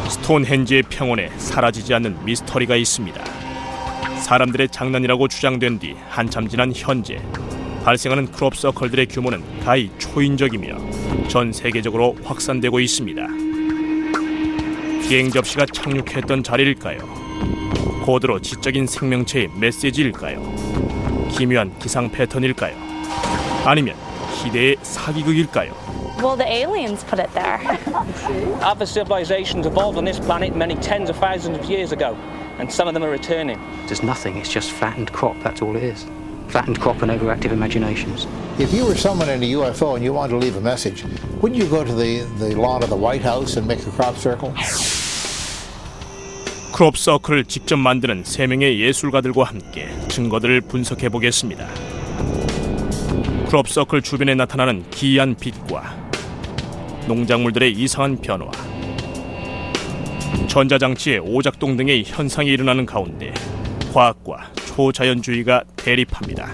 스톤헨지의 평원에 사라지지 않는 미스터리가 있습니다. 사람들의 장난이라고 주장된 뒤 한참 지난 현재 발생하는 크롭 서클들의 규모는 가히 초인적이며 전 세계적으로 확산되고 있습니다. 비행 접시가 착륙했던 자리일까요? 고도로 지적인 생명체의 메시지일까요? 기묘한 기상 패턴일까요? 아니면 희대의 사기극일까요? Well, the aliens put it there. Other civilizations evolved on this planet many tens of thousands of years ago, and some of them are returning. There's nothing, it's just flattened crop, that's all it is. Flattened crop and overactive imaginations. If you were someone in a UFO and you wanted to leave a message, wouldn't you go to the lawn of the White House and make a crop circle? 크롭 서클을 직접 만드는 3명의 예술가들과 함께 증거들을 분석해 보겠습니다. 크롭 서클 주변에 나타나는 기이한 빛과 농작물들의 이상한 변화, 전자장치의 오작동 등의 현상이 일어나는 가운데 과학과 초자연주의가 대립합니다.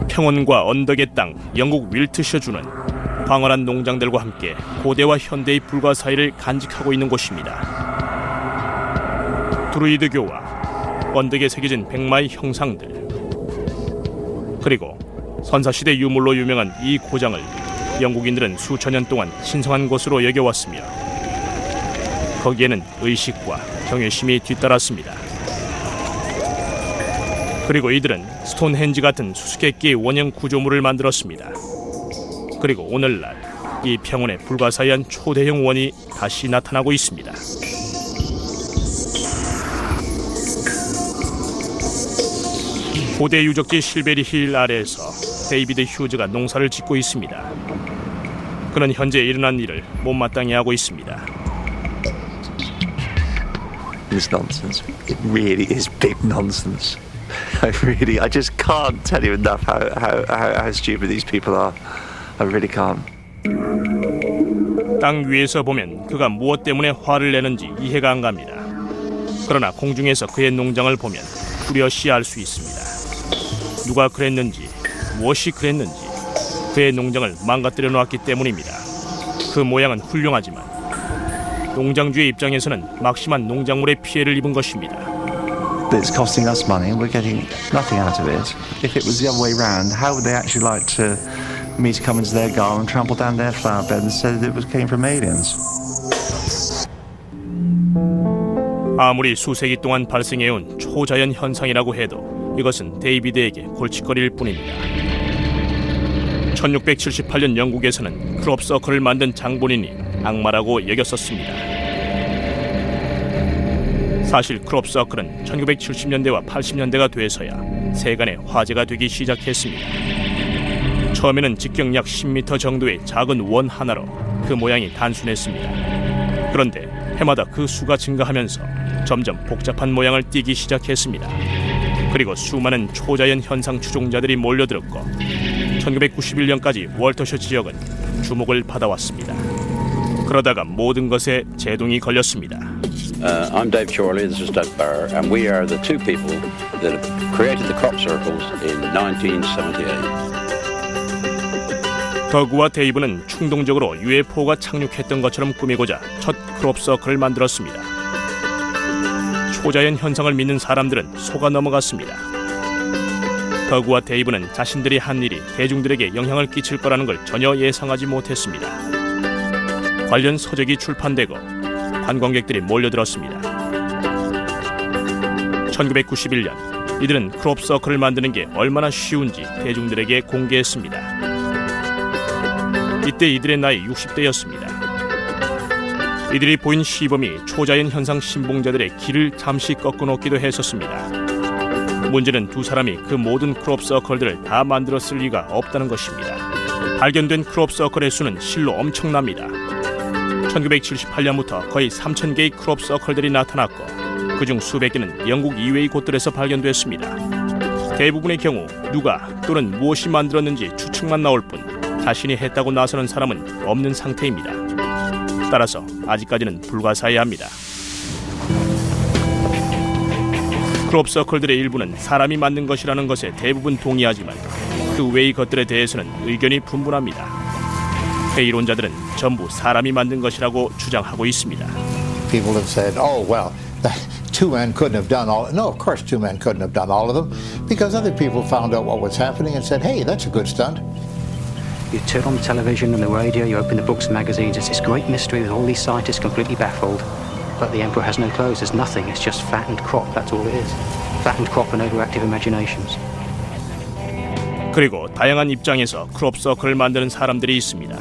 평원과 언덕의 땅, 영국 윌트셔주는 광활한 농장들과 함께 고대와 현대의 불과 사이를 간직하고 있는 곳입니다. 드루이드교와 언덕에 새겨진 백마의 형상들, 그리고 선사시대 유물로 유명한 이 고장을 영국인들은 수천 년 동안 신성한 곳으로 여겨왔으며 거기에는 의식과 경외심이 뒤따랐습니다. 그리고 이들은 스톤헨지 같은 수수께끼의 원형 구조물을 만들었습니다. 그리고 오늘날 이 평원에 불가사의한 초대형 원이 다시 나타나고 있습니다. 고대 유적지 실베리 힐 아래에서 데이비드 휴즈가 농사를 짓고 있습니다. 그는 현재 일어난 일을 못마땅히 하고 있습니다. It's nonsense. It really is big nonsense. I just can't tell you enough how stupid these people are. I really can't. 땅 위에서 보면 그가 무엇 때문에 화를 내는지 이해가 안 갑니다. 그러나 공중에서 그의 농장을 보면 뚜렷이 알 수 있습니다. 누가 그랬는지, 무엇이 그랬는지 그의 농장을 망가뜨려 놓았기 때문입니다. 그 모양은 훌륭하지만 농장주의 입장에서는 막심한 농작물의 피해를 입은 것입니다. It's costing us money and we're getting nothing out of it. If it was the other way round, how would they actually like to me to come into their garden and trample down their flower bed and say that it came from aliens? 아무리 수세기 동안 발생해온 초자연 현상이라고 해도 이것은 데이비드에게 골칫거리일 뿐입니다. 1678년 영국에서는 크롭 서클을 만든 장본인이 악마라고 여겼었습니다. 사실 크롭 서클은 1970년대와 80년대가 돼서야 세간의 화제가 되기 시작했습니다. 처음에는 직경 약 10m 정도의 작은 원 하나로 그 모양이 단순했습니다. 그런데 해마다 그 수가 증가하면서 점점 복잡한 모양을 띠기 시작했습니다. 그리고 수많은 초자연 현상 추종자들이 몰려들었고 1991년까지 월터셔 지역은 주목을 받아왔습니다. 그러다가 모든 것에 제동이 걸렸습니다. I'm Dave Chorley, this is Doug Barr, and we are the two people that created the crop circles in 1978. 더그와 데이브는 충동적으로 UFO가 착륙했던 것처럼 꾸미고자 첫 크롭 서클을 만들었습니다. 초자연 현상을 믿는 사람들은 속아 넘어갔습니다. 더그와 데이브는 자신들이 한 일이 대중들에게 영향을 끼칠 거라는 걸 전혀 예상하지 못했습니다. 관련 서적이 출판되고 관광객들이 몰려들었습니다. 1991년 이들은 크롭 서클을 만드는 게 얼마나 쉬운지 대중들에게 공개했습니다. 이때 이들의 나이 60대였습니다. 이들이 보인 시범이 초자연 현상 신봉자들의 길을 잠시 꺾어놓기도 했었습니다. 문제는 두 사람이 그 모든 크롭 서클들을 다 만들었을 리가 없다는 것입니다. 발견된 크롭 서클의 수는 실로 엄청납니다. 1978년부터 거의 3,000개의 크롭 서클들이 나타났고 그중 수백 개는 영국 이외의 곳들에서 발견됐습니다. 대부분의 경우 누가 또는 무엇이 만들었는지 추측만 나올 뿐 자신이 했다고 나서는 사람은 없는 상태입니다. 따라서 아직까지는 불가사의합니다. 크롭서클들의 일부는 사람이 만든 것이라는 것에 대부분 동의하지만 그 외의 것들에 대해서는 의견이 분분합니다. 회의론자들은 전부 사람이 만든 것이라고 주장하고 있습니다. People have said, oh, well, two men couldn't have done all. No, of course two men couldn't have done all of them because other people found out what was happening and said, hey, that's a good stunt. You turn on the television and the radio, you open the books and magazines, it's this great mystery with all these scientists completely baffled. But the emperor has no clothes, there's nothing, it's just fattened crop, that's all it is. Fattened crop and overactive imaginations. 그리고 다양한 입장에서 크롭서클을 만드는 사람들이 있습니다.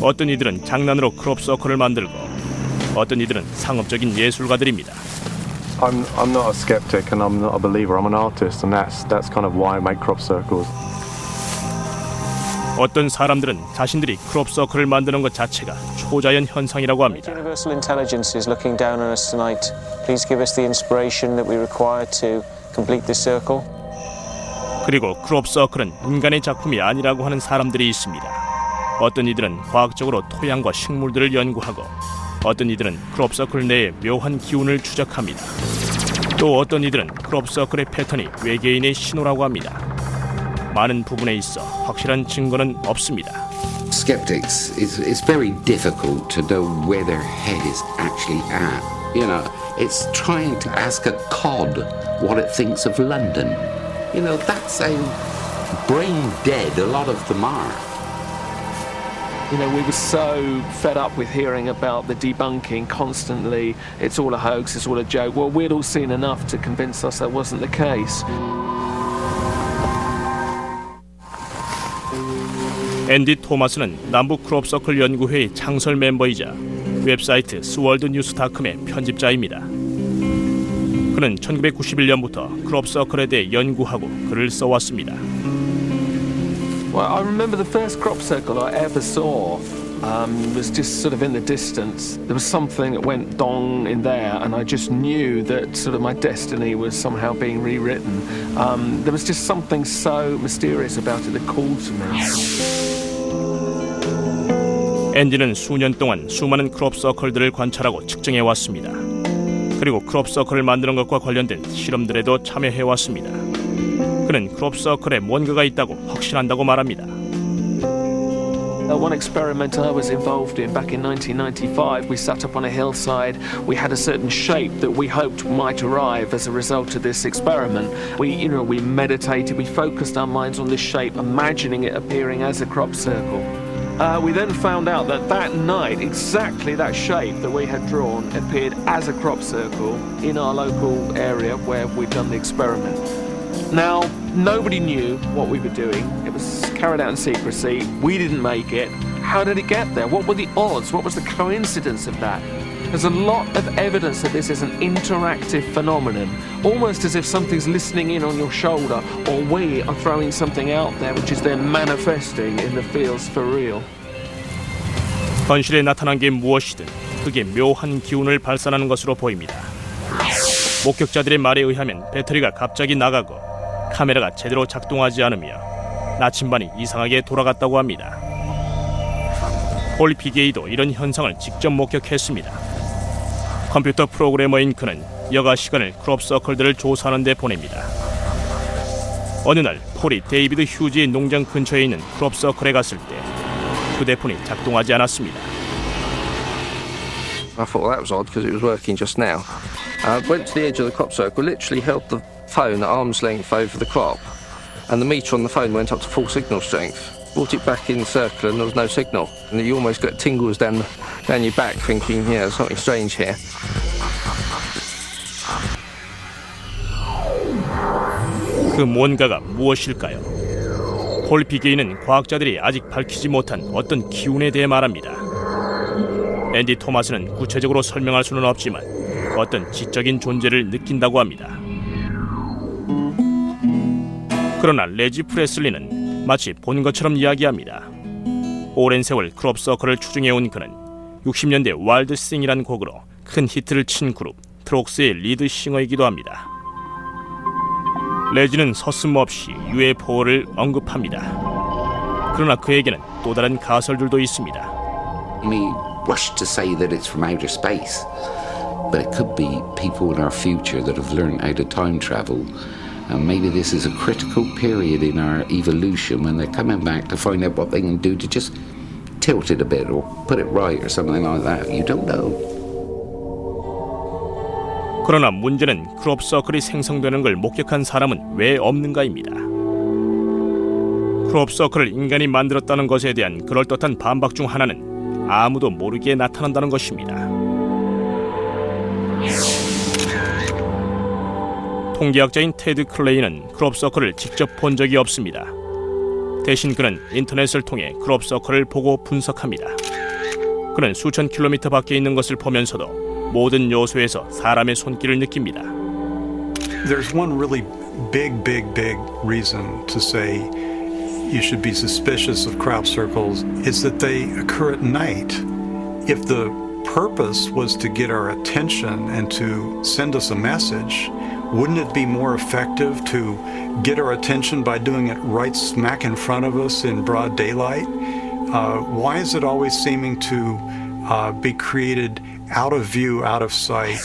어떤 이들은 장난으로 크롭서클을 만들고 어떤 이들은 상업적인 예술가들입니다. I'm not a skeptic and I'm not a believer. I'm an artist and that's kind of why I make crop circles. 어떤 사람들은 자신들이 크롭서클을 만드는 것 자체가 초자연 현상이라고 합니다. Universal intelligence is looking down on us tonight. Please give us the inspiration that we require to complete this circle. 그리고 크롭서클은 인간의 작품이 아니라고 하는 사람들이 있습니다. 어떤 이들은 과학적으로 토양과 식물들을 연구하고 어떤 이들은 크롭서클 내에 묘한 기운을 추적합니다. 또 어떤 이들은 크롭서클의 패턴이 외계인의 신호라고 합니다. 많은 부분에 있어 확실한 증거는 없습니다. Skeptics, it's very difficult to know where their head is actually at. You know, it's trying to ask a cod what it thinks of London. You know, that's how brain dead a lot of them are. You know, we were so fed up with hearing about the debunking constantly. It's all a hoax, it's all a joke. Well, we'd all seen enough to convince us that wasn't the case. 앤디 토마스는 남북 크롭서클 연구회의 창설 멤버이자 웹사이트 스월드뉴스닷컴의 편집자입니다. 그는 1991년부터 크롭서클에 대해 연구하고 글을 써왔습니다. Well, I remember the first crop circle I ever saw was just sort of in the distance. There was something that went dong in there, and I just knew that sort of my destiny was somehow being rewritten. There was just something so mysterious about it that called to me. 앤디는 수년 동안 수많은 크롭서클들을 관찰하고 측정해왔습니다. 그리고 크롭서클을 만드는 것과 관련된 실험들에도 참여해왔습니다. 그는 크롭서클에 뭔가가 있다고 확신한다고 말합니다. One experiment I was involved in back in 1995, we sat up on a hillside. We had a certain shape that we hoped might arrive as a result of this experiment. We meditated, we focused our minds on this shape, imagining it appearing as a crop circle. We then found out that that night, exactly that shape that we had drawn appeared as a crop circle in our local area where we'd done the experiment. Now, nobody knew what we were doing. It was carried out in secrecy. We didn't make it. How did it get there? What were the odds? What was the coincidence of that? There's a lot of evidence that this is an interactive phenomenon, almost as if something's listening in on your shoulder, or we are throwing something out there which is then manifesting in the fields for real. 현실에 나타난 게 무엇이든 그게 묘한 기운을 발산하는 것으로 보입니다. 목격자들의 말에 의하면 배터리가 갑자기 나가고 카메라가 제대로 작동하지 않으며 나침반이 이상하게 돌아갔다고 합니다. 폴 피게이도 이런 현상을 직접 목격했습니다. 컴퓨터 프로그래머인 그는 여가 시간을 크롭서클들을 조사하는 데 보냅니다. 어느 날 폴이 데이비드 휴지의 농장 근처에 있는 크롭서클에 갔을 때 휴대폰이 작동하지 않았습니다. I thought that was odd because it was working just now. I went to the edge of the crop circle, literally held the phone at arm's length over the crop, and the meter on the phone went up to full signal strength. Brought it back in the circle and there was no signal. And you almost got tingles down your back thinking, yeah, there's something strange here. 그 뭔가가 무엇일까요? 폴 피게이는 과학자들이 아직 밝히지 못한 어떤 기운에 대해 말합니다. 앤디 토마스는 구체적으로 설명할 수는 없지만 어떤 지적인 존재를 느낀다고 합니다. 그러나 레지 프레슬리는 마치 본 것처럼 이야기합니다. 오랜 세월 크롭서클을 추종해온 그는 60년대 와일드 싱이라는 곡으로 큰 히트를 친 그룹 트록스의 리드 싱어이기도 합니다. 레지는 서슴없이 UFO를 언급합니다. 그러나 그에게는 또 다른 가설들도 있습니다. We wish to say that it's from outer space, But it could be people in our future that have learned how to time travel. And maybe this is a critical period in our evolution when they're coming back to find out what they can do to just tilt it a bit or put it right or something like that. You don't know. 그러나 문제는 크롭 서클이 생성되는 걸 목격한 사람은 왜 없는가입니다. 크롭 서클을 인간이 만들었다는 것에 대한 그럴듯한 반박 중 하나는 아무도 모르게 나타난다는 것입니다. 통계학자인 테드 클레이는 크롭 서클을 직접 본 적이 없습니다. 대신 그는 인터넷을 통해 크롭 서클을 보고 분석합니다. 그는 수천 킬로미터 밖에 있는 것을 보면서도 모든 요소에서 사람의 손길을 느낍니다. There's one really big reason to say you should be suspicious of crop circles is that they occur at night. If the purpose was to get our attention and to send us a message, wouldn't it be more effective to get our attention by doing it right smack in front of us in broad daylight? Why is it always seeming to be created out of view, out of sight?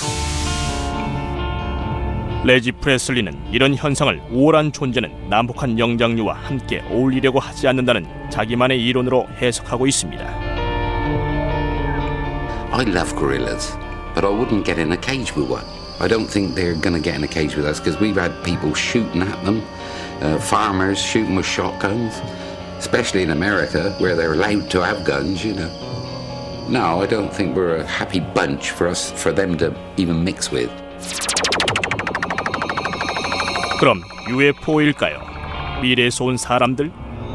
레지 프레슬리는 이런 현상을 우월한 존재는 남북한 영장류와 함께 어울리려고 하지 않는다는 자기만의 이론으로 해석하고 있습니다. I love gorillas, but I wouldn't get in a cage with one. I don't think they're going to get in a cage with us because we've had people shooting at them, farmers shooting with shotguns, especially in America where they're allowed to have guns, you know. No, I don't think we're a happy bunch for them to even mix with. 그럼 UFO일까요? 미래에서 온 사람들?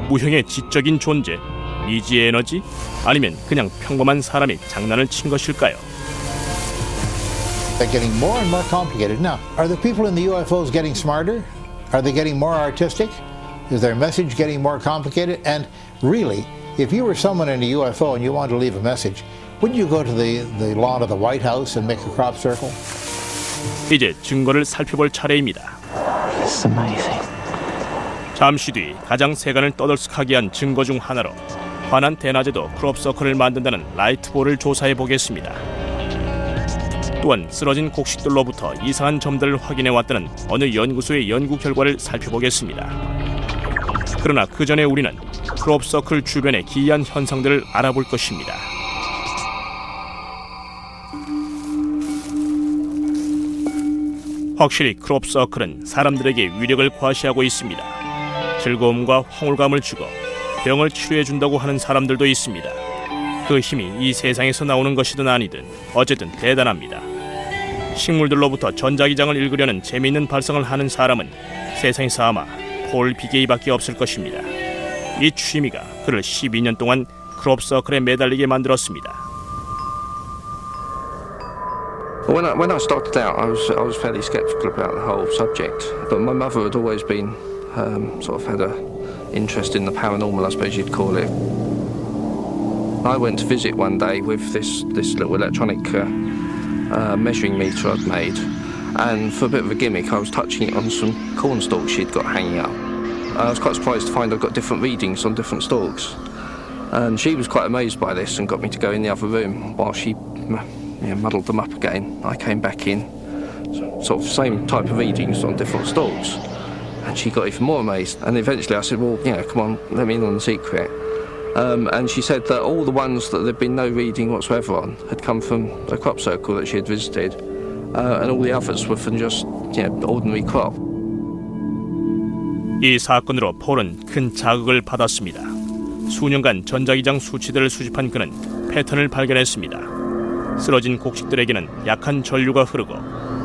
무형의 지적인 존재? 미지의 에너지? 아니면 그냥 평범한 사람이 장난을 친 것일까요? They're getting more and more complicated. Now, are the people in the UFOs getting smarter? Are they getting more artistic? Is their message getting more complicated? And really, if you were someone in a UFO and you wanted to leave a message, wouldn't you go to the lawn of the White House and make a crop circle? 이제 증거를 살펴볼 차례입니다. It's amazing. 잠시 뒤 가장 세간을 떠들썩하게 한 증거 중 하나로 환한 대낮에도 크롭 서클을 만든다는 라이트볼을 조사해 보겠습니다. 또한 쓰러진 곡식들로부터 이상한 점들을 확인해 왔다는 어느 연구소의 연구 결과를 살펴보겠습니다. 그러나 그 전에 우리는 크롭 서클 주변의 기이한 현상들을 알아볼 것입니다. 확실히 크롭 서클은 사람들에게 위력을 과시하고 있습니다. 즐거움과 황홀감을 주고 병을 치료해준다고 하는 사람들도 있습니다. 그 힘이 이 세상에서 나오는 것이든 아니든 어쨌든 대단합니다. 식물들로부터 전자기장을 읽으려는 재미있는 발상을 하는 사람은 세상에서 아마 폴 비게이밖에 없을 것입니다. 이 취미가 그를 12년 동안 크롭 서클에 매달리게 만들었습니다. When I started out, I was fairly sceptical about the whole subject, but my mother had always been sort of had an interest in the paranormal, I suppose you'd call it. I went to visit one day with this little electronic measuring meter I'd made, and for a bit of a gimmick I was touching it on some corn stalks she'd got hanging up. I was quite surprised to find I'd got different readings on different stalks, and she was quite amazed by this and got me to go in the other room while she muddled them up again. I came back in, sort of same type of readings on different stalks, and she got even more amazed. And eventually I said, well, come on, let me in on the secret. And she said that all the ones that there'd been no reading whatsoever on had come from a crop circle that she had visited, and all the others were from just ordinary crop. 이 사건으로 폴은 큰 자극을 받았습니다. 수년간 전자기장 수치들을 수집한 그는 패턴을 발견했습니다. 쓰러진 곡식들에게는 약한 전류가 흐르고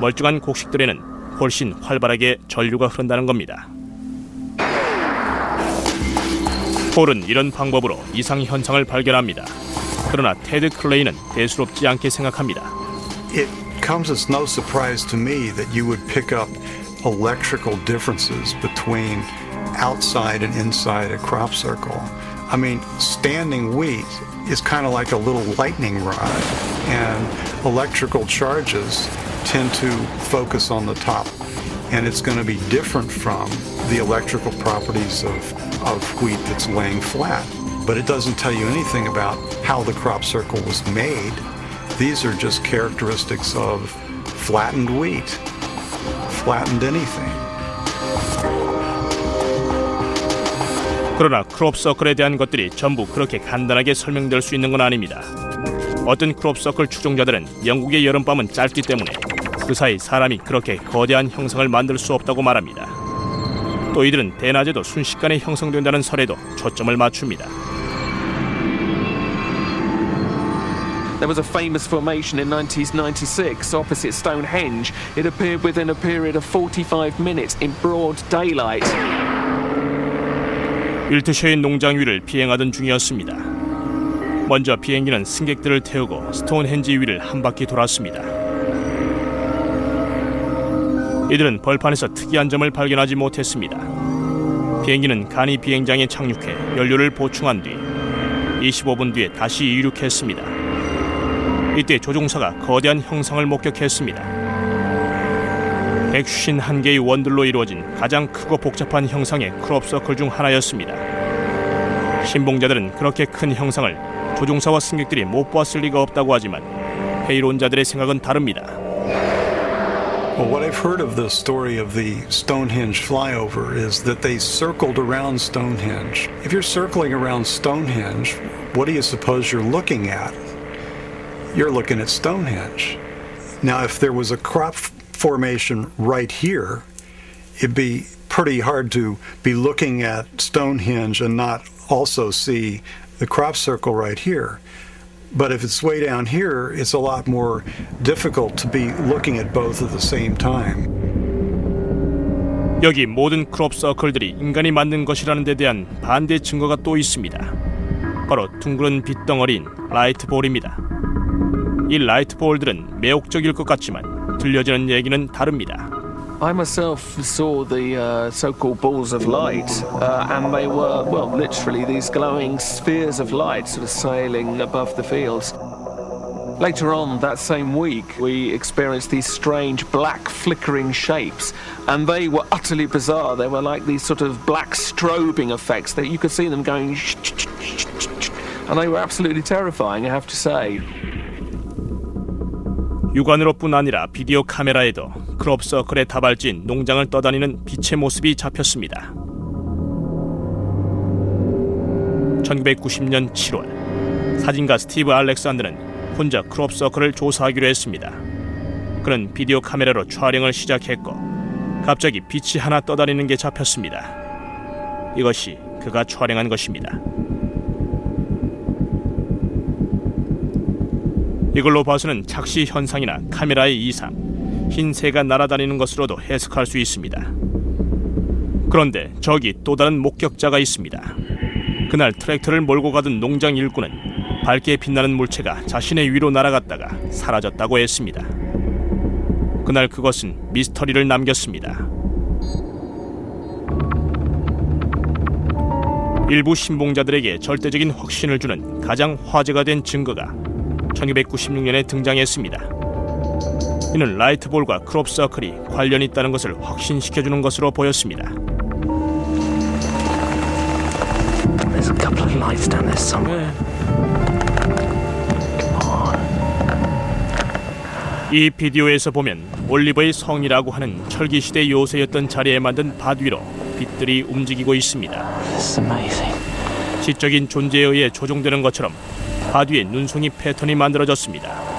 멀쩡한 곡식들에는 훨씬 활발하게 전류가 흐른다는 겁니다. 폴은 이런 방법으로 이상 현상을 발견합니다. 그러나 테드 클레이는 대수롭지 않게 생각합니다. It comes as no surprise to me that you would pick up electrical differences between outside and inside a crop circle. I mean, standing wheat is kind of like a little lightning rod, and electrical charges tend to focus on the top, and it's going to be different from the electrical properties of wheat that's laying flat. But it doesn't tell you anything about how the crop circle was made, These are just characteristics of flattened wheat, flattened anything. 그러나 크롭 서클에 대한 것들이 전부 그렇게 간단하게 설명될 수 있는 건 아닙니다. 어떤 크롭 서클 추종자들은 영국의 여름밤은 짧기 때문에 그 사이 사람이 그렇게 거대한 형상을 만들 수 없다고 말합니다. 또 이들은 대낮에도 순식간에 형성된다는 설에도 초점을 맞춥니다. There was a famous formation in 1996 opposite Stonehenge. It appeared within a period of 45 minutes in broad daylight. 윌트셔의 농장 위를 비행하던 중이었습니다. 먼저 비행기는 승객들을 태우고 스톤헨지 위를 한 바퀴 돌았습니다. 이들은 벌판에서 특이한 점을 발견하지 못했습니다. 비행기는 간이 비행장에 착륙해 연료를 보충한 뒤 25분 뒤에 다시 이륙했습니다. 이때 조종사가 거대한 형상을 목격했습니다. 151개의 원들로 이루어진 가장 크고 복잡한 형상의 크롭 서클 중 하나였습니다. 신봉자들은 그렇게 큰 형상을 조종사와 승객들이 못 보았을 리가 없다고 하지만 회의론자들의 생각은 다릅니다. Well, what I've heard of the story of the Stonehenge flyover is that they circled around Stonehenge. If you're circling around Stonehenge, what do you suppose you're looking at? You're looking at Stonehenge. Now, if there was a crop formation right here, it'd be pretty hard to be looking at Stonehenge and not also see the crop circle right here. But if it's way down here, it's a lot more difficult to be looking at both at the same time. 여기 모든 크롭 서클들이 인간이 만든 것이라는 데 대한 반대 증거가 또 있습니다. 바로 둥그런 빛덩어리인 라이트볼입니다. 이 라이트볼들은 매혹적일 것 같지만 들려지는 얘기는 다릅니다. I myself saw the so-called balls of light, and they were, well, literally these glowing spheres of light sort of sailing above the fields. Later on that same week, we experienced these strange black flickering shapes, and they were utterly bizarre. They were like these sort of black strobing effects that you could see them going and they were absolutely terrifying, I have to say. 육안으로뿐 아니라 비디오 카메라에도 크롭 서클의 다발지인 농장을 떠다니는 빛의 모습이 잡혔습니다. 1990년 7월 사진가 스티브 알렉산더는 혼자 크롭 서클을 조사하기로 했습니다. 그는 비디오 카메라로 촬영을 시작했고 갑자기 빛이 하나 떠다니는 게 잡혔습니다. 이것이 그가 촬영한 것입니다. 이걸로 봐서는 착시 현상이나 카메라의 이상, 흰 새가 날아다니는 것으로도 해석할 수 있습니다. 그런데 저기 또 다른 목격자가 있습니다. 그날 트랙터를 몰고 가던 농장 일꾼은 밝게 빛나는 물체가 자신의 위로 날아갔다가 사라졌다고 했습니다. 그날 그것은 미스터리를 남겼습니다. 일부 신봉자들에게 절대적인 확신을 주는 가장 화제가 된 증거가 1996년에 등장했습니다. 이는 라이트볼과 크롭 서클이 관련이 있다는 것을 확신시켜주는 것으로 보였습니다. There's a couple of lights down there somewhere. 이 비디오에서 보면 올리버의 성이라고 하는 철기시대 요새였던 자리에 만든 밭 위로 빛들이 움직이고 있습니다. 지적인 존재에 의해 조종되는 것처럼 밭 위에 눈송이 패턴이 만들어졌습니다.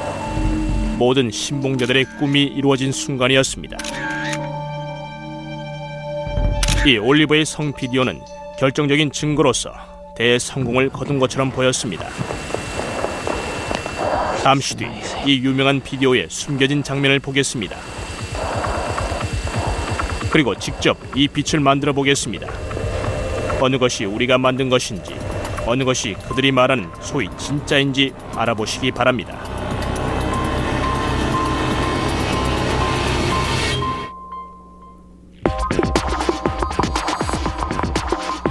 모든 신봉자들의 꿈이 이루어진 순간이었습니다. 이 올리버의 성 비디오는 결정적인 증거로서 대성공을 거둔 것처럼 보였습니다. 잠시 뒤 이 유명한 비디오의 숨겨진 장면을 보겠습니다. 그리고 직접 이 빛을 만들어 보겠습니다. 어느 것이 우리가 만든 것인지, 어느 것이 그들이 말하는 소위 진짜인지 알아보시기 바랍니다.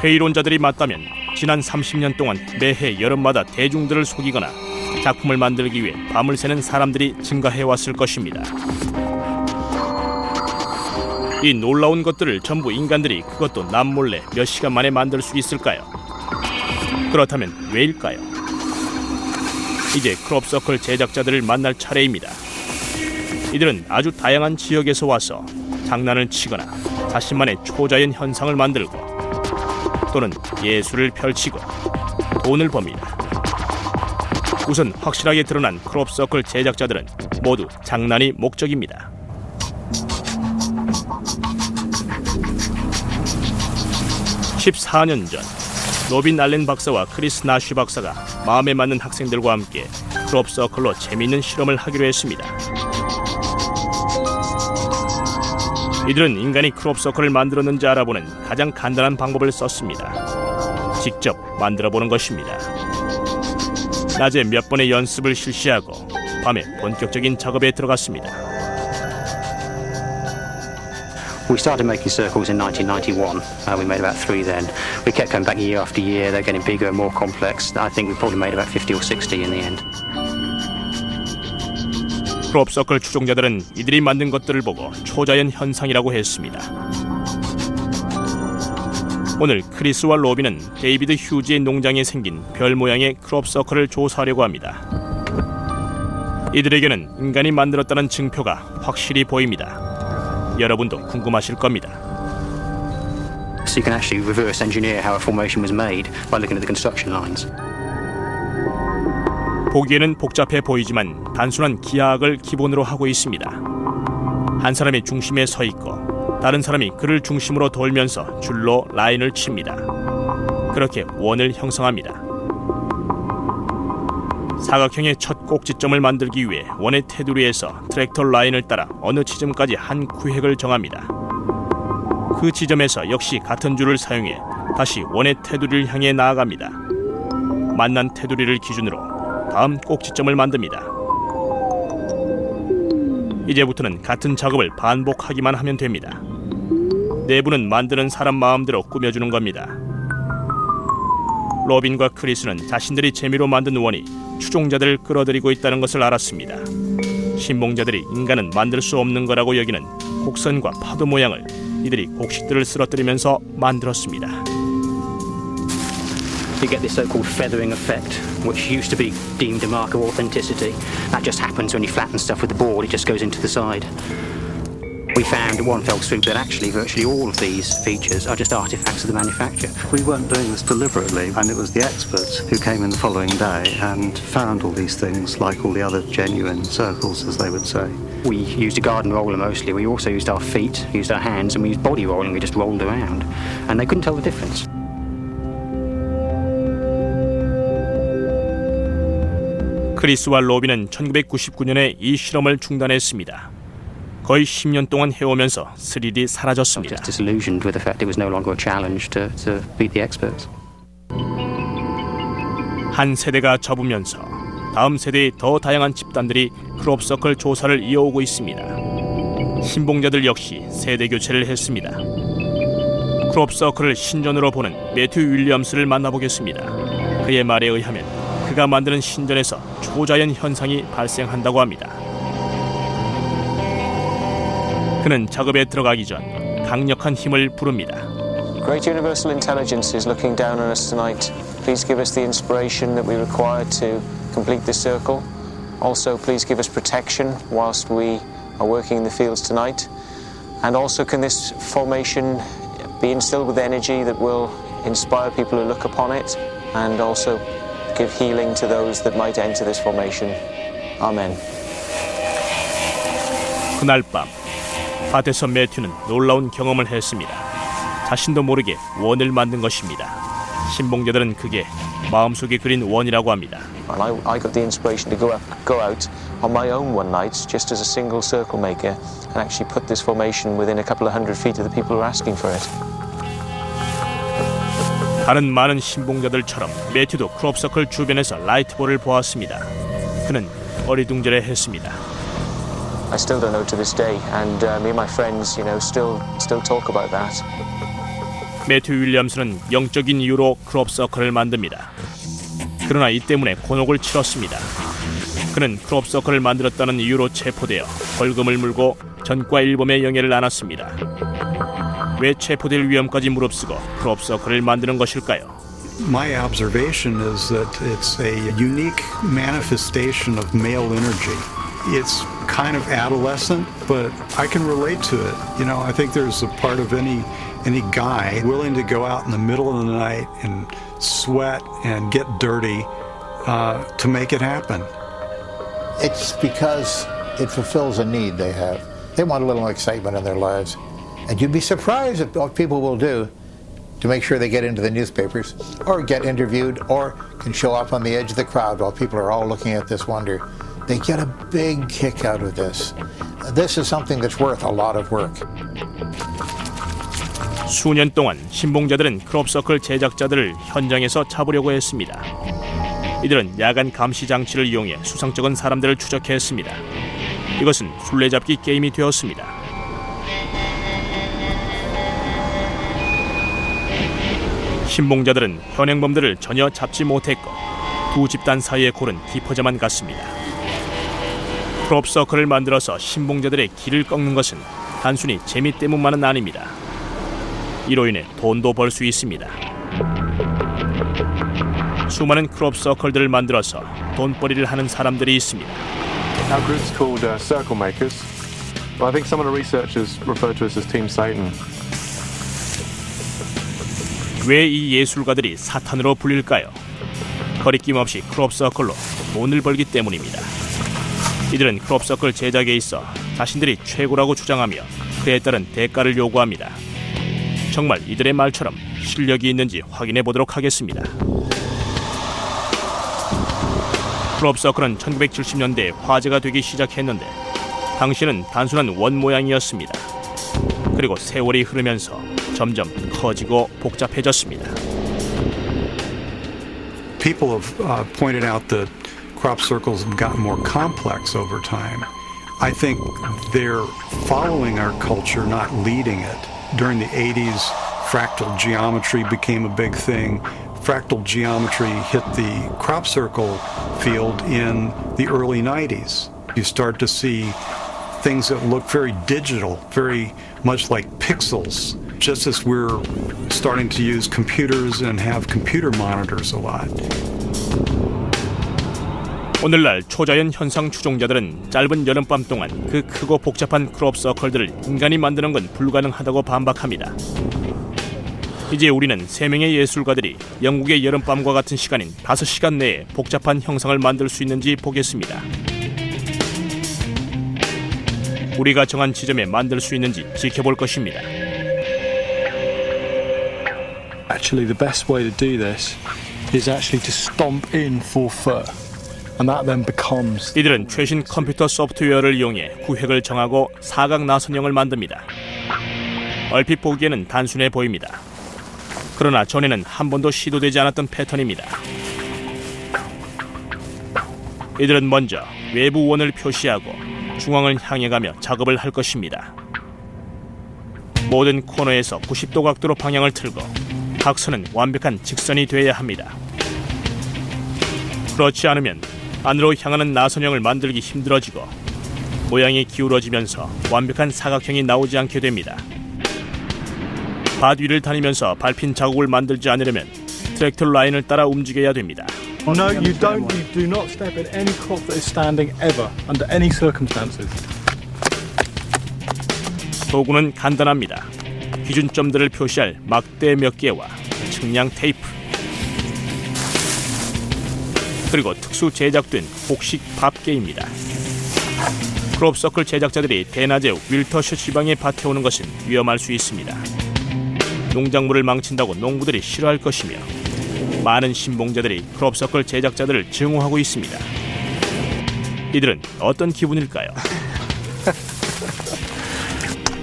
회의론자들이 맞다면 지난 30년 동안 매해 여름마다 대중들을 속이거나 작품을 만들기 위해 밤을 새는 사람들이 증가해왔을 것입니다. 이 놀라운 것들을 전부 인간들이 그것도 남몰래 몇 시간 만에 만들 수 있을까요? 그렇다면 왜일까요? 이제 크롭서클 제작자들을 만날 차례입니다. 이들은 아주 다양한 지역에서 와서 장난을 치거나 자신만의 초자연 현상을 만들고 또는 예술을 펼치고 돈을 법니다. 우선 확실하게 드러난 크롭서클 제작자들은 모두 장난이 목적입니다. (14년) 전 로빈 알렌 박사와 크리스 나쉬 박사가 마음에 맞는 학생들과 함께 크롭서클로 재미있는 실험을 하기로 했습니다. 이들은 인간이 크롭서클을 만들었는지 알아보는 가장 간단한 방법을 썼습니다. 직접 만들어보는 것입니다. 낮에 몇 번의 연습을 실시하고 밤에 본격적인 작업에 들어갔습니다. We started making circles in 1991. We made about 3 then. We kept going back year after year. They're getting bigger and more complex. I think we probably made about 50 or 60 in the end. 크롭서클 추종자들은 이들이 만든 것들을 보고 초자연 현상이라고 했습니다. 오늘 크리스와 로빈은 데이비드 휴지의 농장에 생긴 별 모양의 크롭서클을 조사하려고 합니다. 이들에게는 인간이 만들었다는 증표가 확실히 보입니다. 여러분도 궁금하실 겁니다. So you can actually reverse engineer how a formation was made by looking at the construction lines. 보기에는 복잡해 보이지만 단순한 기하학을 기본으로 하고 있습니다. 한 사람이 중심에 서 있고 다른 사람이 그를 중심으로 돌면서 줄로 라인을 칩니다. 그렇게 원을 형성합니다. 사각형의 첫 꼭지점을 만들기 위해 원의 테두리에서 트랙터 라인을 따라 어느 지점까지 한 구획을 정합니다. 그 지점에서 역시 같은 줄을 사용해 다시 원의 테두리를 향해 나아갑니다. 만난 테두리를 기준으로 다음 꼭지점을 만듭니다. 이제부터는 같은 작업을 반복하기만 하면 됩니다. 내부는 만드는 사람 마음대로 꾸며주는 겁니다. 로빈과 크리스는 자신들이 재미로 만든 원이 추종자들을 끌어들이고 있다는 것을 알았습니다. 신봉자들이 인간은 만들 수 없는 거라고 여기는 곡선과 파도 모양을 이들이 곡식들을 쓰러뜨리면서 만들었습니다. You get this so-called feathering effect, which used to be deemed a mark of authenticity. That just happens when you flatten stuff with the board, it just goes into the side. We found at one fell swoop that actually virtually all of these features are just artifacts of the manufacture. We weren't doing this deliberately, and it was the experts who came in the following day and found all these things, like all the other genuine circles, as they would say. We used a garden roller mostly. We also used our feet, used our hands, and we used body rolling. We just rolled around, and they couldn't tell the difference. 크리스와 로빈은 1999년에 이 실험을 중단했습니다. 거의 10년 동안 해오면서 스릴이 사라졌습니다. Disillusioned with the fact it was no longer a challenge to beat the experts. 한 세대가 접으면서 다음 세대의 더 다양한 집단들이 크롭서클 조사를 이어오고 있습니다. 신봉자들 역시 세대 교체를 했습니다. 크롭서클을 신전으로 보는 매튜 윌리엄스를 만나보겠습니다. 그의 말에 의하면 그가 만드는 신전에서 초자연 현상이 발생한다고 합니다. 그는 작업에 들어가기 전 강력한 힘을 부릅니다. Great universal intelligence is looking down on us tonight. Please give us the inspiration that we require to complete this circle. Also, please give us protection whilst we are working in the fields tonight. And also, can this formation be instilled with energy that will inspire people who look upon it and also give healing to those that might enter this formation. Amen. 그날 밤 밭에서 매튜는 놀라운 경험을 했습니다. 자신도 모르게 원을 만든 것입니다. 신봉자들은 그게 마음속에 그린 원이라고 합니다. And I got the inspiration to go out on my own one night, just as a single circle maker, and actually put this formation within a couple of hundred feet of the people who were asking for it. 다른 많은 신봉자들처럼 매튜도 크롭서클 주변에서 라이트볼을 보았습니다. 그는 어리둥절해했습니다. I still don't know to this day, and me and my friends, still talk about that. 매튜 윌리엄스는 영적인 이유로 크롭서클을 만듭니다. 그러나 이 때문에 곤혹을 치렀습니다. 그는 크롭서클을 만들었다는 이유로 체포되어 벌금을 물고 전과 일범의 영예를 안았습니다. 왜 체포될 위험까지 무릅쓰고 크롭서클을 만드는 것일까요? My observation is that it's a unique manifestation of male energy. It's kind of adolescent, but I can relate to it. You know, I think there's a part of any guy willing to go out in the middle of the night and sweat and get dirty to make it happen. It's because it fulfills a need they have. They want a little excitement in their lives. And you'd be surprised at what people will do to make sure they get into the newspapers or get interviewed or can show up on the edge of the crowd while people are all looking at this wonder. They get a big kick out of this. This is something that's worth a lot of work. 수년 동안 신봉자들은 크롭서클 제작자들을 현장에서 잡으려고 했습니다. 이들은 야간 감시 장치를 이용해 수상쩍은 사람들을 추적했습니다. 이것은 술래잡기 게임이 되었습니다. 신봉자들은 현행범들을 전혀 잡지 못했고 두 집단 사이의 골은 깊어져만 갔습니다. 크롭서클을 만들어서 신봉자들의 길을 꺾는 것은 단순히 재미 때문만은 아닙니다. 이로 인해 돈도 벌 수 있습니다. 수많은 크롭서클들을 만들어서 돈벌이를 하는 사람들이 있습니다. Our group's called Circle Makers, but I think some of the researchers refer to us as Team Satan. 왜 이 예술가들이 사탄으로 불릴까요? 거리낌 없이 크롭서클로 돈을 벌기 때문입니다. 이들은 크롭서클 제작에 있어 자신들이 최고라고 주장하며 그에 따른 대가를 요구합니다. 정말 이들의 말처럼 실력이 있는지 확인해 보도록 하겠습니다. 크롭서클은 1970년대에 화제가 되기 시작했는데 당시는 단순한 원 모양이었습니다. 그리고 세월이 흐르면서 점점 커지고 복잡해졌습니다. People have pointed out that crop circles have gotten more complex over time. I think they're following our culture, not leading it. During the 80s, fractal geometry became a big thing. Fractal geometry hit the crop circle field in the early 90s. You start to see things that look very digital, very much like pixels, just as we're starting to use computers and have computer monitors a lot. 오늘날 초자연 현상 추종자들은 짧은 여름밤 동안 그 크고 복잡한 크롭서클들을 인간이 만드는 건 불가능하다고 반박합니다. 이제 우리는 3명의 예술가들이 영국의 여름밤과 같은 시간인 5시간 내에 복잡한 형상을 만들 수 있는지 보겠습니다. 우리가 정한 지점에 만들 수 있는지 지켜볼 것입니다. Actually, the best way to do this is actually to stomp in for fur. And that then becomes... 이들은 최신 컴퓨터 소프트웨어를 이용해 구획을 정하고 사각 나선형을 만듭니다. 얼핏 보기에는 단순해 보입니다. 그러나 전에는 한 번도 시도되지 않았던 패턴입니다. 이들은 먼저 외부 원을 표시하고 중앙을 향해 가며 작업을 할 것입니다. 모든 코너에서 90도 각도로 방향을 틀고 각선은 완벽한 직선이 되어야 합니다. 그렇지 않으면 안으로 향하는 나선형을 만들기 힘들어지고 모양이 기울어지면서 완벽한 사각형이 나오지 않게 됩니다. 밭 위를 다니면서 밟힌 자국을 만들지 않으려면 트랙터 라인을 따라 움직여야 됩니다. No, you do not step in any crop that is standing ever, under any circumstances. 도구는 간단합니다. 기준점들을 표시할 막대 몇 개와 측량 테이프, 그리고 특수 제작된 복식 밥개입니다. 크롭서클 제작자들이 대낮에 윌터셔 지방에 밭에 오는 것은 위험할 수 있습니다. 농작물을 망친다고 농부들이 싫어할 것이며 많은 신봉자들이 크롭서클 제작자들을 증오하고 있습니다. 이들은 어떤 기분일까요?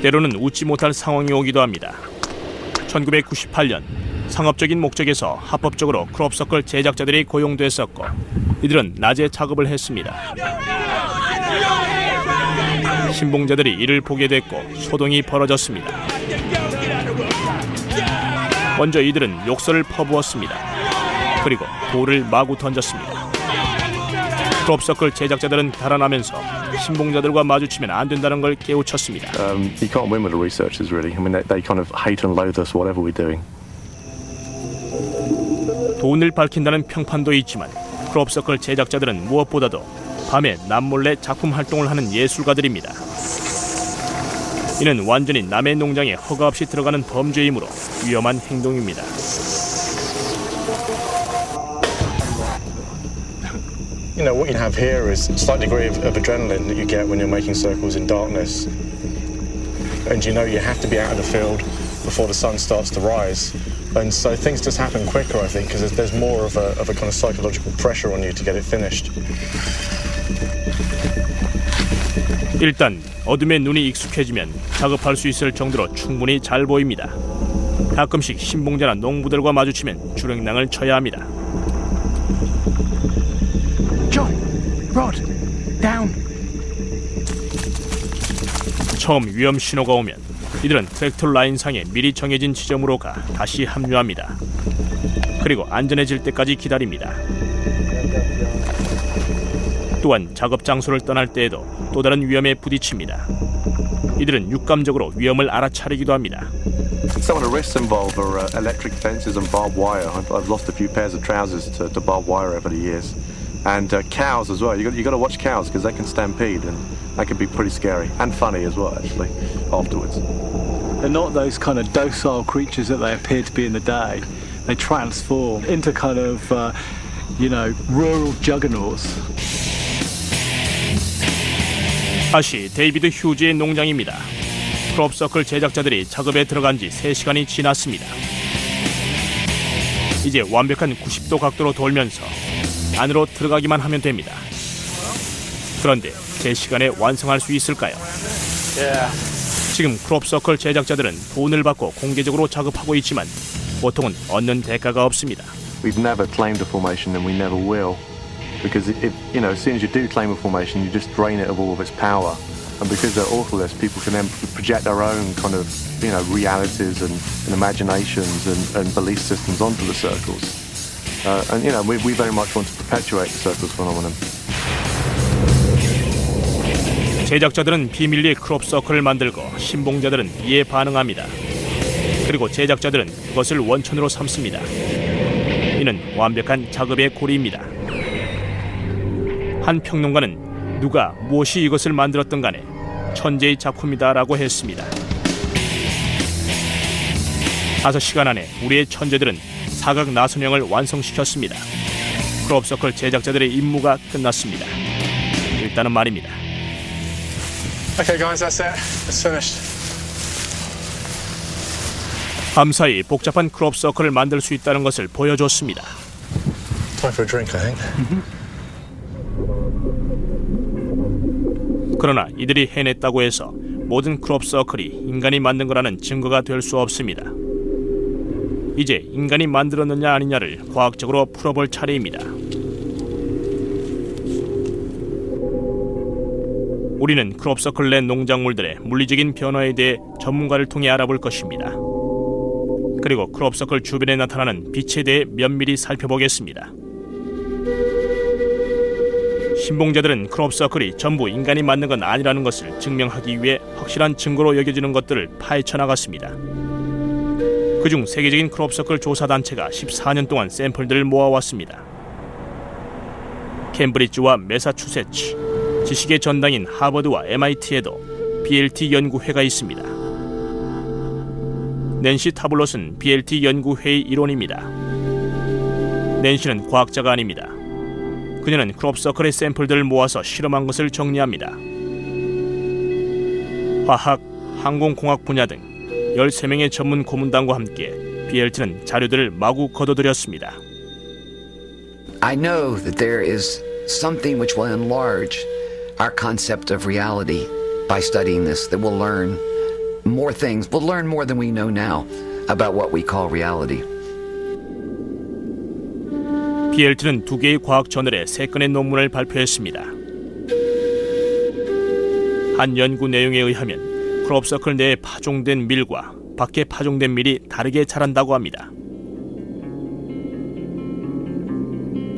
때로는 웃지 못할 상황이 오기도 합니다. 1998년 상업적인 목적에서 합법적으로 크롭서클 제작자들이 고용됐었고 이들은 낮에 작업을 했습니다. 신봉자들이 이를 보게 됐고 소동이 벌어졌습니다. 먼저 이들은 욕설을 퍼부었습니다. 그리고 돌을 마구 던졌습니다. 크롭서클 제작자들은 달아나면서 신봉자들과 마주치면 안 된다는 걸 깨우쳤습니다. You can't win with the researchers, really. I mean, they kind of hate and loathe us, whatever we're doing. 돈을 밝힌다는 평판도 있지만 크롭서클 제작자들은 무엇보다도 밤에 남몰래 작품 활동을 하는 예술가들입니다. 이는 완전히 남의 농장에 허가 없이 들어가는 범죄이므로 위험한 행동입니다. You know, what you have here is a slight degree of adrenaline that you get when you're making circles in darkness. And you know you have to be out of the field before the sun starts to rise. And so things just happen quicker, I think, because there's more of a kind of psychological pressure on you to get it finished. 일단 어둠에 눈이 익숙해지면 작업할 수 있을 정도로 충분히 잘 보입니다. 가끔씩 신봉자나 농부들과 마주치면 주랭랑을 쳐야 합니다. John, Rod, down. 처음 위험 신호가 오면 이들은 트랙터 라인상에 미리 정해진 지점으로 가 다시 합류합니다. 그리고 안전해질 때까지 기다립니다. 또한 작업 장소를 떠날 때에도 또 다른 위험에 부딪힙니다. 이들은 육감적으로 위험을 알아차리기도 합니다. Some of the risks involved are electric fences and barbed wire. I've lost a few pairs of trousers to barbed wire over the years. And cows as well. You got to watch cows because they can stampede and that can be pretty scary and funny as well, actually, afterwards. They're not those kind of docile creatures that they appear to be in the day. They transform into kind of, rural juggernauts. 다시 데이비드 휴즈의 농장입니다. 크롭서클 제작자들이 작업에 들어간 지 3시간이 지났습니다. 이제 완벽한 90도 각도로 돌면서 안으로 들어가기만 하면 됩니다. 그런데 제 시간에 완성할 수 있을까요? 지금 크롭서클 제작자들은 돈을 받고 공개적으로 작업하고 있지만 보통은 얻는 대가가 없습니다. We've never claimed a formation and we never will. Because as soon as you do claim a formation, you just drain it of all of its power. And because they're authorless, people can then project their own kind of, realities and imaginations and belief systems onto the circles. We very much want to perpetuate the circles phenomenon. 제작자들은 비밀리에 크롭서클을 만들고 신봉자들은 이에 반응합니다. 그리고 제작자들은 그것을 원천으로 삼습니다. 이는 완벽한 작업의 고리입니다. 한 평론가는 누가 무엇이 이것을 만들었든 간에 천재의 작품이다라고 했습니다. 5시간 안에 우리의 천재들은 사각 나선형을 완성시켰습니다. 크롭서클 제작자들의 임무가 끝났습니다. 일단은 말입니다. Okay, guys, that's it. It's finished. 밤사이 복잡한 크롭서클을 만들 수 있다는 것을 보여줬습니다. Time for a drink, I think. 그러나 이들이 해냈다고 해서 모든 크롭서클이 인간이 만든 거라는 증거가 될 수 없습니다. 이제 인간이 만들었느냐 아니냐를 과학적으로 풀어볼 차례입니다. 우리는 크롭서클 내 농작물들의 물리적인 변화에 대해 전문가를 통해 알아볼 것입니다. 그리고 크롭서클 주변에 나타나는 빛에 대해 면밀히 살펴보겠습니다. 신봉자들은 크롭서클이 전부 인간이 만든 건 아니라는 것을 증명하기 위해 확실한 증거로 여겨지는 것들을 파헤쳐 나갔습니다. 그중 세계적인 크롭서클 조사단체가 14년 동안 샘플들을 모아왔습니다. 캠브리지와 매사추세츠, 지식의 전당인 하버드와 MIT에도 BLT 연구회가 있습니다. 낸시 타블롯은 BLT 연구회의 일원입니다. 낸시는 과학자가 아닙니다. 그녀는 크롭서클의 샘플들을 모아서 실험한 것을 정리합니다. 화학, 항공공학 분야 등 13명의 전문 고문단과 함께 BLT는 자료들을 마구 거둬들였습니다. I know that there is something which will enlarge our concept of reality by studying this, that we'll learn more things. We'll learn more than we know now about what we call reality. BLT는 2개의 과학 저널에 3건의 논문을 발표했습니다. 한 연구 내용에 의하면 크롭서클 내에 파종된 밀과 밖에 파종된 밀이 다르게 자란다고 합니다.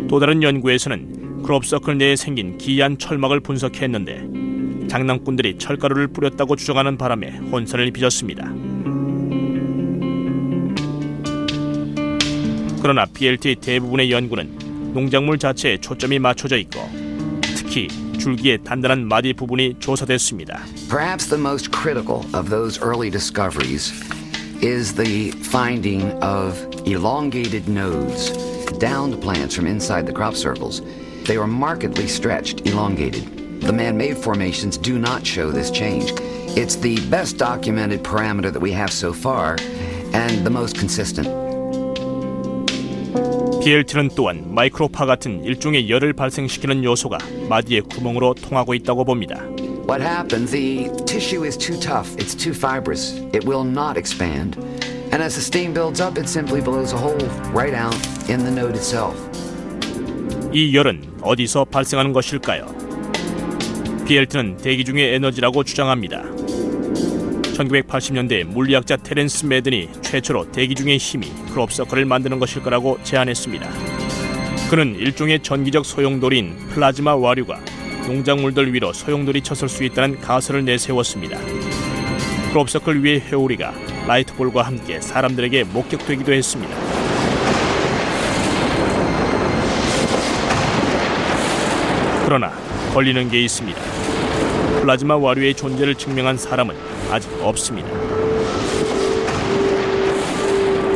또 다른 연구에서는 크롭서클 내에 생긴 기이한 철막을 분석했는데 장난꾼들이 철가루를 뿌렸다고 주장하는 바람에 혼선을 빚었습니다. 그러나 BLT의 대부분의 연구는 농작물 자체에 초점이 맞춰져 있고 특히 줄기의 단단한 마디 부분이 조사됐습니다. Perhaps the most critical of those early discoveries is the finding of elongated nodes downed plants from inside the crop circles. They are markedly stretched, elongated. The man-made formations do not show this change. It's the best documented parameter that we have so far and the most consistent. BLT는 또한 마이크로파 같은 일종의 열을 발생시키는 요소가 마디의 구멍으로 통하고 있다고 봅니다. What happens, the tissue is too tough, it's too fibrous, it will not expand. And as the steam builds up, it simply blows a hole right out in the node itself. 이 열은 어디서 발생하는 것일까요? BLT는 대기 중의 에너지라고 주장합니다. 1980년대 물리학자 테렌스 매든이 최초로 대기 중의 힘이 크롭서클을 만드는 것일 거라고 제안했습니다. 그는 일종의 전기적 소용돌이인 플라즈마 와류가 농작물들 위로 소용돌이 쳤을 수 있다는 가설을 내세웠습니다. 크롭서클 위의 회오리가 라이트볼과 함께 사람들에게 목격되기도 했습니다. 그러나 걸리는 게 있습니다. 플라즈마 와류의 존재를 증명한 사람은 아직 없습니다.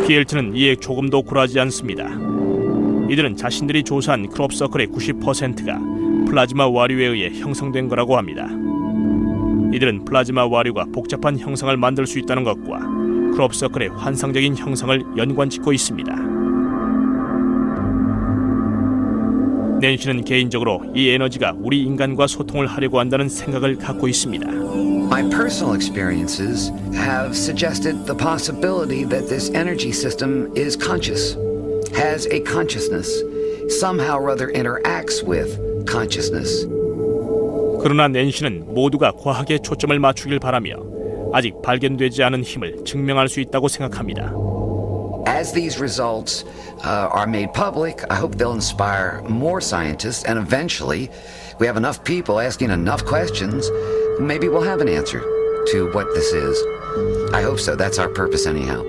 BLT는 이에 조금도 굴하지 않습니다. 이들은 자신들이 조사한 크롭서클의 90%가 플라즈마 와류에 의해 형성된 거라고 합니다. 이들은 플라즈마 와류가 복잡한 형상을 만들 수 있다는 것과 크롭서클의 환상적인 형상을 연관짓고 있습니다. 낸시는 개인적으로 이 에너지가 우리 인간과 소통을 하려고 한다는 생각을 갖고 있습니다. My personal experiences have suggested the possibility that this energy system is conscious, has a consciousness, somehow or other interacts with consciousness. 그러나 낸시는 모두가 과학에 초점을 맞추길 바라며 아직 발견되지 않은 힘을 증명할 수 있다고 생각합니다. As these results are made public, I hope they'll inspire more scientists, and eventually we have enough people asking enough questions, maybe we'll have an answer to what this is. I hope so. That's our purpose anyhow.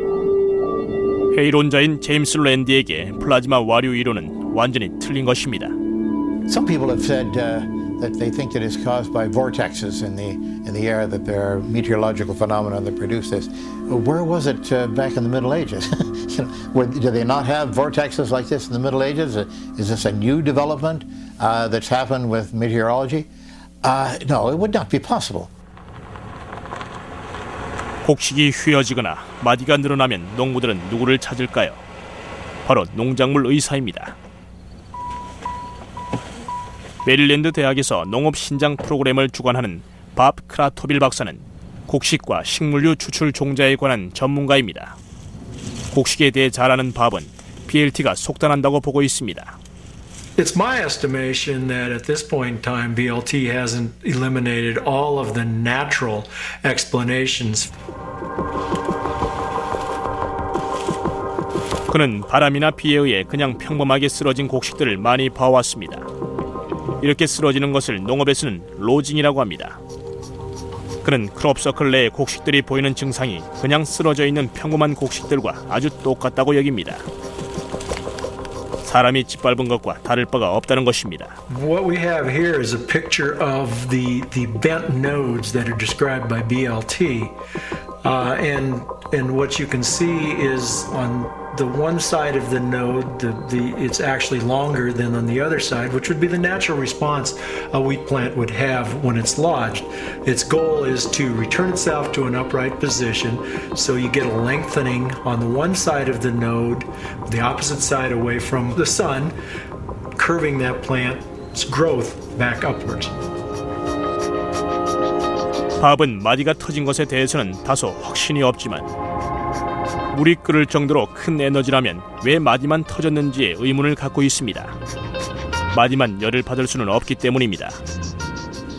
회의론자인 제임스 랜디에게 플라즈마 와류 이론은 완전히 틀린 것입니다. Some people have said that they think that it's caused by vortexes in the air, that there are meteorological phenomena that produce this. Where was it back in the Middle Ages? Do they not have vortexes like this in the Middle Ages? Is this a new development that's happened with meteorology? No, it would not be possible. 곡식이 휘어지거나 마디가 늘어나면 농부들은 누구를 찾을까요? 바로 농작물 의사입니다. 메릴랜드 대학에서 농업 신장 프로그램을 주관하는 밥 크라토빌 박사는 곡식과 식물류 추출 종자에 관한 전문가입니다. 곡식에 대해 잘 아는 밥은 BLT가 속단한다고 보고 있습니다. It's my estimation that at this point in time, BLT hasn't eliminated all of the natural explanations. 그는 바람이나 비에 의해 그냥 평범하게 쓰러진 곡식들을 많이 봐왔습니다. 이렇게 쓰러지는 것을 농업에서는 로징이라고 합니다. 그는 크롭서클 내의 곡식들이 보이는 증상이 그냥 쓰러져 있는 평범한 곡식들과 아주 똑같다고 여깁니다. 사람이 짓밟은 것과 다를 바가 없다는 것입니다. What we have here is a picture of the bent nodes that are described by BLT, and what you can see is on the one side of the node, it's actually longer than on the other side, which would be the natural response a wheat plant would have when it's lodged. Its goal is to return itself to an upright position, so you get a lengthening on the one side of the node, the opposite side away from the sun, curving that plant's growth back upwards. 밥은 마디가 터진 것에 대해서는 다소 확신이 없지만 물이 끓을 정도로 큰 에너지라면 왜 마디만 터졌는지에 의문을 갖고 있습니다. 마디만 열을 받을 수는 없기 때문입니다.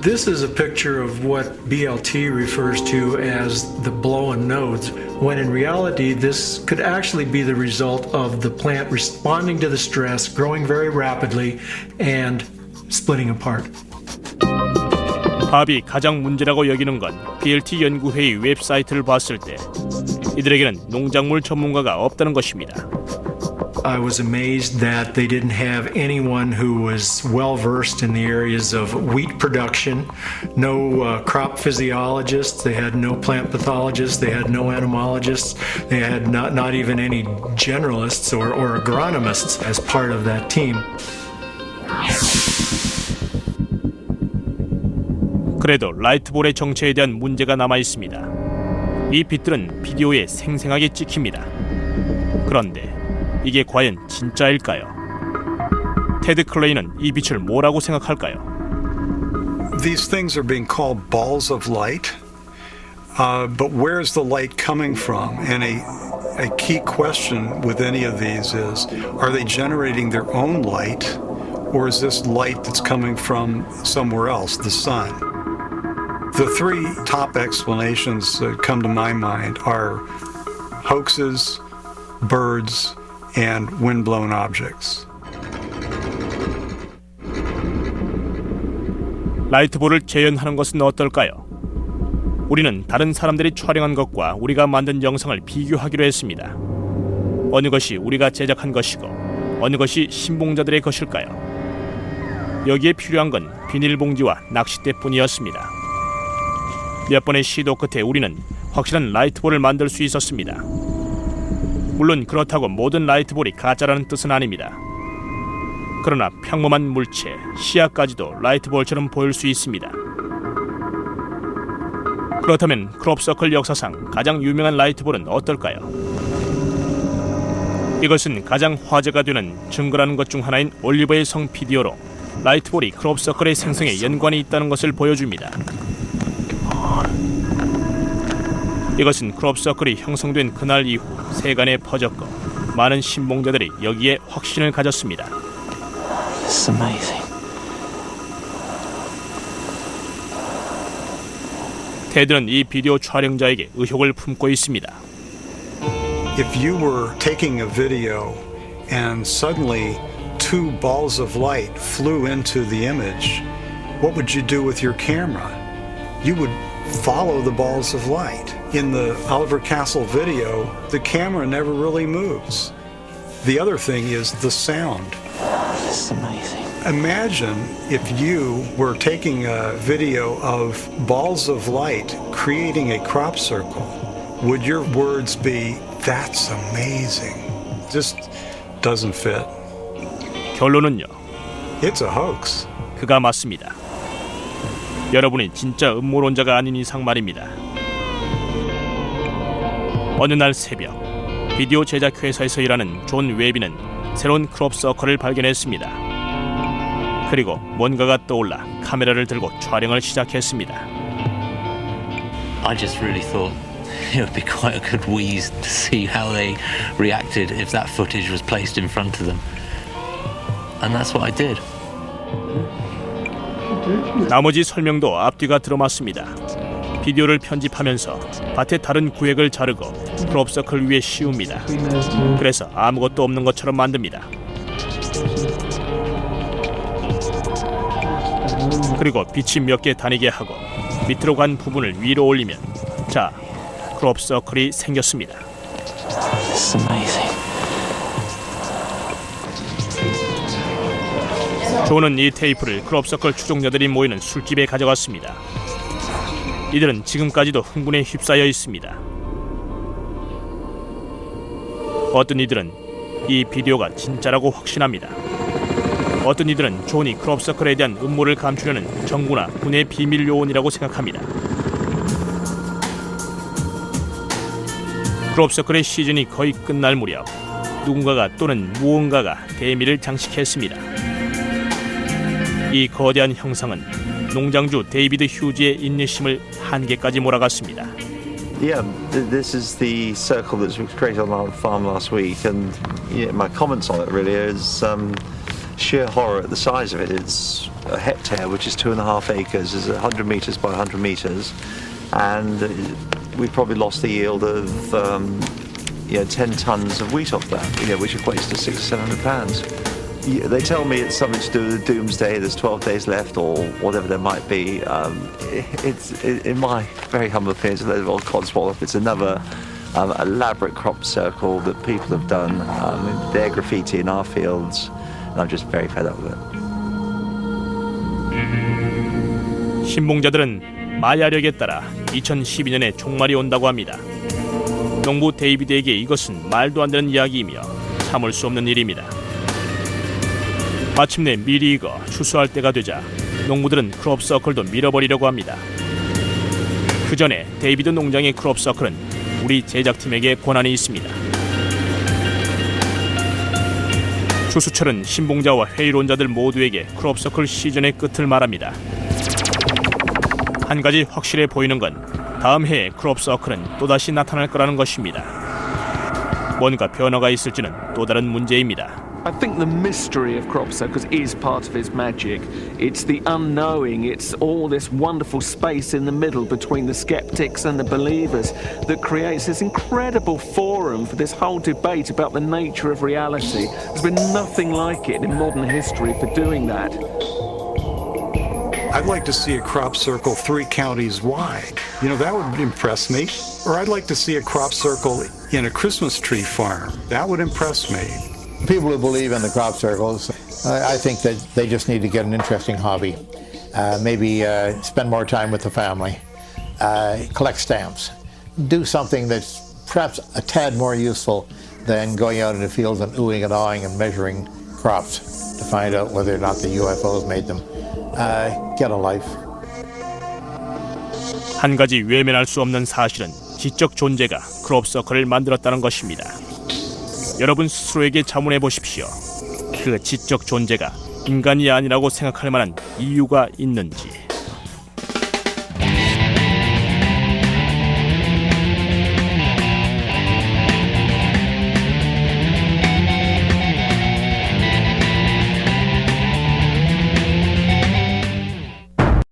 This is a picture of what BLT refers to as the blown nodes, when in reality this could actually be the result of the plant responding to the stress, growing very rapidly, and splitting apart. 밥이 가장 문제라고 여기는 건 BLT 연구회의 웹사이트를 봤을 때 이들에게는 농작물 전문가가 없다는 것입니다. I was amazed that they didn't have anyone who was well versed in the areas of wheat production, no crop physiologists, they had no plant pathologists, they had no entomologists, they had not even any generalists or agronomists as part of that team. 그래도 라이트볼의 정체에 대한 문제가 남아 있습니다. 이 빛들은 비디오에 생생하게 찍힙니다. 그런데 이게 과연 진짜일까요? 테드 클레이는 이 빛을 뭐라고 생각할까요? These things are being called balls of light, but where's the light coming from? And a key question with any of these is, are they generating their own light, or is this light that's coming from somewhere else, the sun? The three top explanations that come to my mind are hoaxes, birds, and wind-blown objects. 라이트볼을 재현하는 것은 어떨까요? 우리는 다른 사람들이 촬영한 것과 우리가 만든 영상을 비교하기로 했습니다. 어느 것이 우리가 제작한 것이고 어느 것이 신봉자들의 것일까요? 여기에 필요한 건 비닐봉지와 낚싯대뿐이었습니다. 몇 번의 시도 끝에 우리는 확실한 라이트볼을 만들 수 있었습니다. 물론 그렇다고 모든 라이트볼이 가짜라는 뜻은 아닙니다. 그러나 평범한 물체, 시야까지도 라이트볼처럼 보일 수 있습니다. 그렇다면 크롭서클 역사상 가장 유명한 라이트볼은 어떨까요? 이것은 가장 화제가 되는 증거라는 것 중 하나인 올리버의 성 비디오로 라이트볼이 크롭서클의 생성에 연관이 있다는 것을 보여줍니다. 이것은 크롭서클이 형성된 그날 이후 세간에 퍼졌고 많은 신봉자들이 여기에 확신을 가졌습니다. This is amazing. 테드는 이 비디오 촬영자에게 의혹을 품고 있습니다. If you were taking a video and suddenly two balls of light flew into the image, what would you do with your camera? You would follow the balls of light. In the Oliver Castle video, the camera never really moves. The other thing is the sound. This is amazing. Imagine if you were taking a video of balls of light creating a crop circle. Would your words be, "That's amazing"? Just doesn't fit. 결론은요. It's a hoax. 그가 맞습니다. 여러분이 진짜 음모론자가 아닌 이상 말입니다. 어느 날 새벽, 비디오 제작 회사에서 일하는 존 웨비는 새로운 크롭 서클을 발견했습니다. 그리고 뭔가가 떠올라 카메라를 들고 촬영을 시작했습니다. I just really thought it would be quite a good wheeze to see how they reacted if that footage was placed in front of them. And that's what I did. 나머지 설명도 앞뒤가 들어맞습니다. 비디오를 편집하면서 밭의 다른 구획을 자르고 크롭서클 위에 씌웁니다. 그래서 아무것도 없는 것처럼 만듭니다. 그리고 빛이 몇 개 다니게 하고 밑으로 간 부분을 위로 올리면 자, 크롭서클이 생겼습니다. This is amazing. 존은 이 테이프를 크롭서클 추종자들이 모이는 술집에 가져갔습니다. 이들은 지금까지도 흥분에 휩싸여 있습니다. 어떤 이들은 이 비디오가 진짜라고 확신합니다. 어떤 이들은 존이 크롭서클에 대한 음모를 감추려는 정부나 군의 비밀 요원이라고 생각합니다. 크롭서클의 시즌이 거의 끝날 무렵 누군가가 또는 무언가가 대미를 장식했습니다. 이 거대한 형상은 농장주 데이비드 휴지의 인내심을 한계까지 몰아갔습니다. Yeah, this is the circle that was created on our farm last week, and my comments on it really is sheer horror at the size of it. It's a hectare, which is 2.5 acres, is 100 meters by 100 meters, and we've probably lost a yield of 10 tons of wheat off that, which equates to 600 or 700 pounds. They tell me it's something to do with doomsday, there's 12 days left or whatever there might be. It's in my very humble opinion, it's a little bit of old codswallop. It's another elaborate crop circle that people have done. Their graffiti in our fields, and I'm just very fed up with it. 신봉자들은 마야력에 따라 2012년에 종말이 온다고 합니다. 농부 데이비드에게 이것은 말도 안 되는 이야기이며 참을 수 없는 일입니다. 마침내 밀이 익어 추수할 때가 되자 농부들은 크롭 서클도 밀어버리려고 합니다. 그 전에 데이비드 농장의 크롭 서클은 우리 제작팀에게 권한이 있습니다. 추수철은 신봉자와 회의론자들 모두에게 크롭 서클 시즌의 끝을 말합니다. 한 가지 확실해 보이는 건 다음 해에 크롭 서클은 또다시 나타날 거라는 것입니다. 뭔가 변화가 있을지는 또 다른 문제입니다. I think the mystery of crop circles is part of its magic. It's the unknowing, it's all this wonderful space in the middle between the skeptics and the believers that creates this incredible forum for this whole debate about the nature of reality. There's been nothing like it in modern history for doing that. I'd like to see a crop circle 3 counties wide. You know, that would impress me. Or I'd like to see a crop circle in a Christmas tree farm. That would impress me. People who believe in the crop circles, I think that they just need to get an interesting hobby. Maybe spend more time with the family. Collect stamps. Do something that's perhaps a tad more useful than going out in the fields and oohing and awing and measuring crops to find out whether or not the UFOs made them. Get a life. 한 가지 외면할 수 없는 사실은 지적 존재가 크롭 서클을 만들었다는 것입니다. 여러분 스스로에게 자문해 보십시오. 그 지적 존재가 인간이 아니라고 생각할 만한 이유가 있는지.